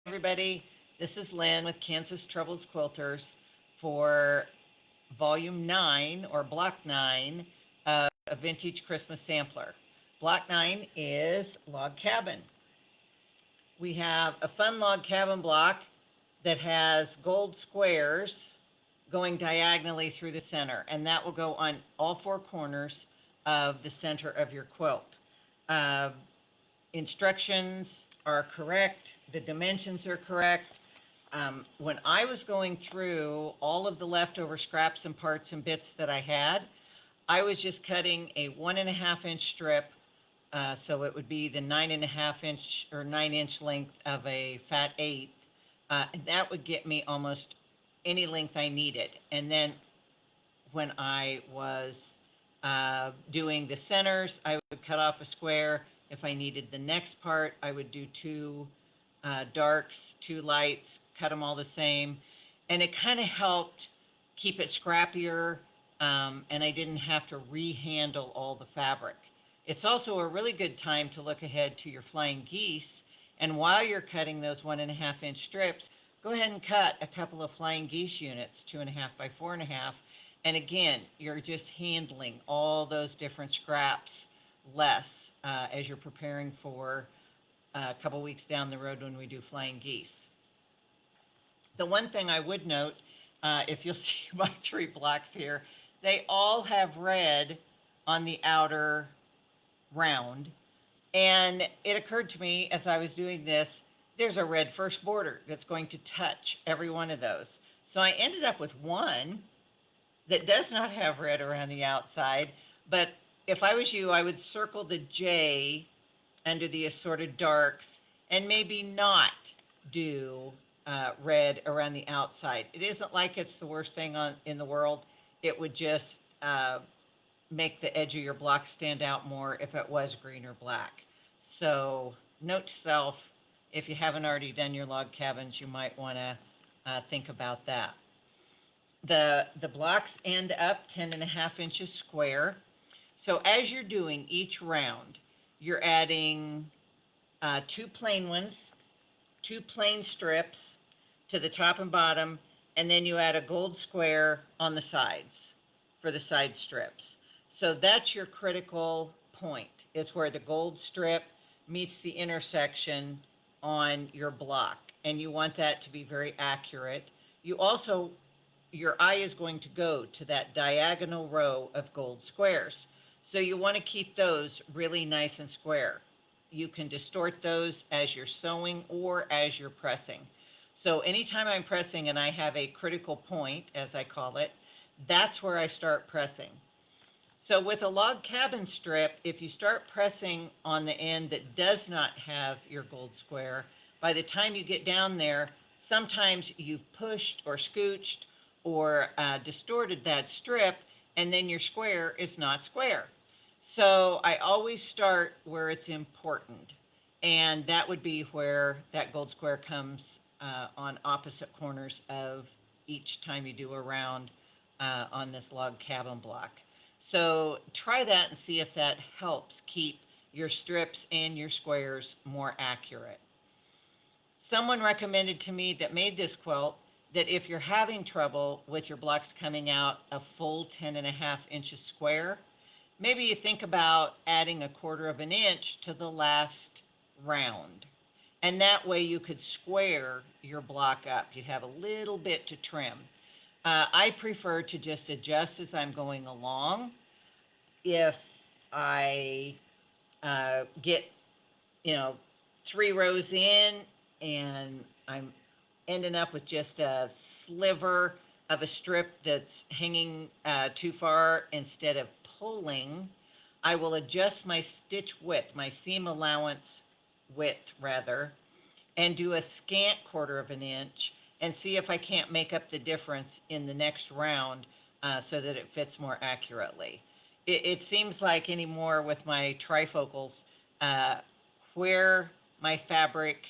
everybody. This is Lynn with Kansas Troubles Quilters for Volume 9 or Block 9 of a Vintage Christmas Sampler. Block 9 is Log Cabin. We have a fun log cabin block that has gold squares going diagonally through the center, and that will go on all four corners of the center of your quilt. Uh, Instructions are correct, the dimensions are correct. When I was going through all of the leftover scraps and parts and bits that I had, I was just cutting a 1.5 inch strip. So it would be the 9.5 inch or 9 inch length of a fat eighth. And that would get me almost any length I needed. And then when I was doing the centers, I would cut off a square. If I needed the next part, I would do two darks, two lights, cut them all the same. And it kind of helped keep it scrappier, and I didn't have to rehandle all the fabric. It's also a really good time to look ahead to your flying geese. And while you're cutting those 1.5 inch strips, go ahead and cut a couple of flying geese units, 2.5 by 4.5. And again, you're just handling all those different scraps less as you're preparing for a couple weeks down the road when we do flying geese. The one thing I would note, if you'll see my three blocks here, they all have red on the outer round. And it occurred to me as I was doing this, there's a red first border that's going to touch every one of those. So I ended up with one that does not have red around the outside. But if I was you, I would circle the J under the assorted darks and maybe not do red around the outside. It isn't like it's the worst thing in the world. It would just make the edge of your block stand out more if it was green or black. So note to self, if you haven't already done your log cabins, you might want to think about that. The blocks end up 10.5 inches square. So as you're doing each round, you're adding two plain ones, two plain strips to the top and bottom, and then you add a gold square on the sides for the side strips. So that's your critical point, is where the gold strip meets the intersection on your block. And you want that to be very accurate. You also, your eye is going to go to that diagonal row of gold squares. So you want to keep those really nice and square. You can distort those as you're sewing or as you're pressing. So anytime I'm pressing and I have a critical point, as I call it, that's where I start pressing. So with a log cabin strip, if you start pressing on the end that does not have your gold square, by the time you get down there, sometimes you've pushed or scooched or distorted that strip, and then your square is not square. So I always start where it's important, and that would be where that gold square comes on opposite corners of each time you do a round on this log cabin block. So try that and see if that helps keep your strips and your squares more accurate. Someone recommended to me that made this quilt that if you're having trouble with your blocks coming out a full 10.5 inches square, maybe you think about adding 1/4 inch to the last round. And that way you could square your block up. You'd have a little bit to trim. I prefer to just adjust as I'm going along. If I get, 3 rows in and I'm ending up with just a sliver of a strip that's hanging too far, instead of pulling, I will adjust my stitch width, my seam allowance width rather, and do a scant 1/4 inch and see if I can't make up the difference in the next round so that it fits more accurately. It seems like anymore with my trifocals, where my fabric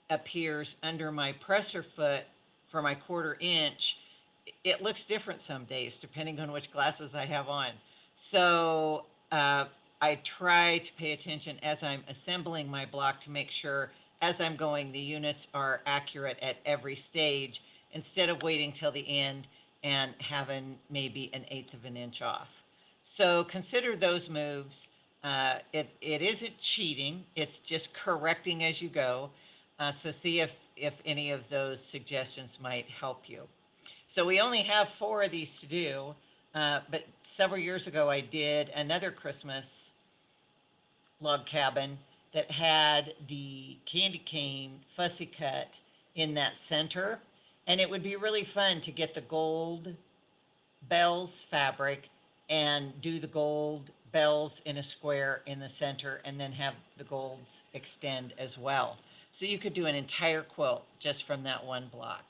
appears under my presser foot for my 1/4 inch, it looks different some days depending on which glasses I have on. So I try to pay attention as I'm assembling my block to make sure as I'm going, the units are accurate at every stage instead of waiting till the end and having maybe an eighth of an inch off. So consider those moves. It isn't cheating, it's just correcting as you go. So see if any of those suggestions might help you. So we only have 4 of these to do, but several years ago I did another Christmas log cabin that had the candy cane fussy cut in that center. And it would be really fun to get the gold bells fabric and do the gold bells in a square in the center and then have the golds extend as well. So you could do an entire quilt just from that one block.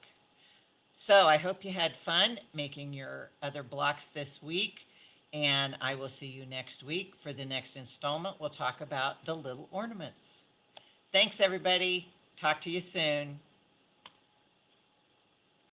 So I hope you had fun making your other blocks this week, and I will see you next week for the next installment. We'll talk about the little ornaments. Thanks, everybody. Talk to you soon.